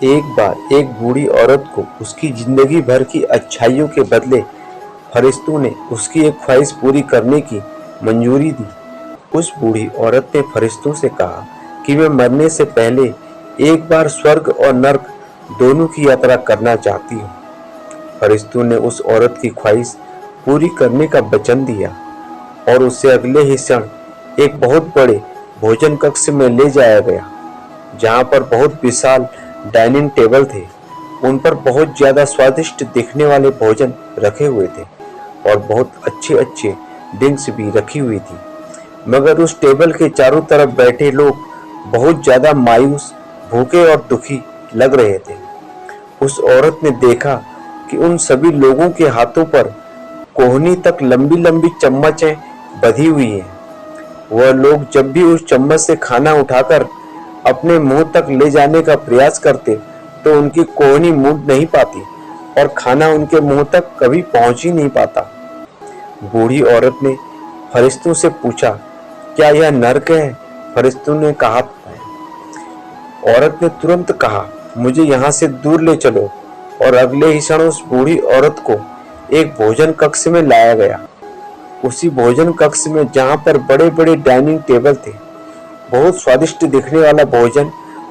एक बार एक बूढ़ी औरत को उसकी जिंदगी भर की अच्छाइयों के बदले फरिश्तों ने उसकी एक ख्वाहिश पूरी करने की मंजूरी दी। उस बूढ़ी औरत ने फरिश्तों से कहा कि मैं मरने से पहले एक बार स्वर्ग और नर्क दोनों की यात्रा करना चाहती हूँ। फरिश्तों ने उस औरत की ख्वाहिश पूरी करने का वचन दिया और उसे अगले ही क्षण एक बहुत बड़े भोजन कक्ष में ले जाया गया, जहाँ पर बहुत विशाल डाइनिंग टेबल थे। उन पर बहुत ज्यादा स्वादिष्ट दिखने वाले भोजन रखे हुए थे और बहुत अच्छे अच्छे ड्रिंक्स भी रखी हुई थी। मगर उस टेबल के चारों तरफ बैठे लोग बहुत ज्यादा मायूस, भूखे और दुखी लग रहे थे। उस औरत ने देखा कि उन सभी लोगों के हाथों पर कोहनी तक लंबी लंबी चम्मचें बंधी हुई हैं। वह लोग जब भी उस चम्मच से खाना उठाकर अपने मुंह तक ले जाने का प्रयास करते तो उनकी कोहनी मुड़ नहीं पाती और खाना उनके मुंह तक कभी पहुंच ही नहीं पाता। बूढ़ी औरत ने फरिश्तों से पूछा, क्या यह नर्क है? फरिश्तों ने कहा। औरत ने तुरंत कहा, मुझे यहाँ से दूर ले चलो, और अगले ही क्षण उस बूढ़ी औरत को एक भोजन कक्ष में लाया गया। उसी भोजन कक्ष में जहाँ पर बड़े बड़े डाइनिंग टेबल थे, बहुत स्वादिष्ट दिखने वाला भोजन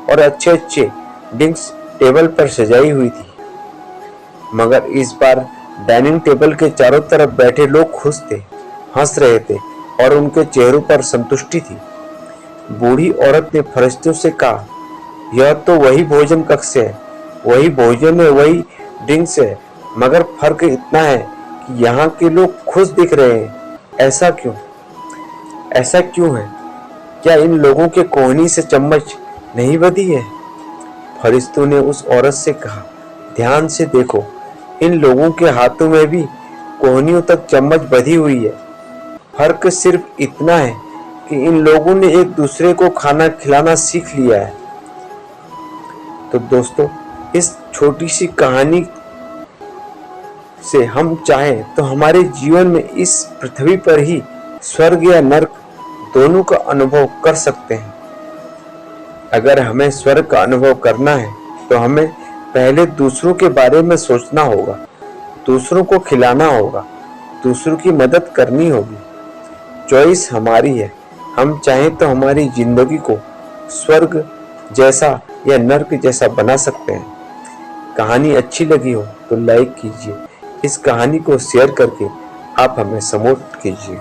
और अच्छे अच्छे ड्रिंक्स टेबल पर सजाई हुई थी। मगर इस बार डाइनिंग टेबल के चारों तरफ बैठे लोग खुश थे, हंस रहे थे और उनके चेहरों पर संतुष्टि थी। बूढ़ी औरत ने फरिश्तों से कहा, यह तो वही भोजन कक्ष है, वही भोजन है, वही ड्रिंक्स है, मगर फर्क इतना है कि यहाँ के लोग खुश दिख रहे हैं। ऐसा क्यों? ऐसा क्यों है? क्या इन लोगों के कोहनी से चम्मच नहीं बंधी है? फरिश्तों ने उस औरत से कहा, ध्यान से देखो, इन लोगों के हाथों में भी कोहनियों तक चम्मच बंधी हुई है। फर्क सिर्फ इतना है कि इन लोगों ने एक दूसरे को खाना खिलाना सीख लिया है। तो दोस्तों, इस छोटी सी कहानी से हम चाहें तो हमारे जीवन में इस पृथ्वी पर ही स्वर्ग या नर्क दोनों का अनुभव कर सकते हैं। अगर हमें स्वर्ग का अनुभव करना है तो हमें पहले दूसरों के बारे में सोचना होगा, दूसरों को खिलाना होगा, दूसरों की मदद करनी होगी। चॉइस हमारी है। हम चाहें तो हमारी जिंदगी को स्वर्ग जैसा या नर्क जैसा बना सकते हैं। कहानी अच्छी लगी हो तो लाइक कीजिए, इस कहानी को शेयर करके आप हमें सपोर्ट कीजिए।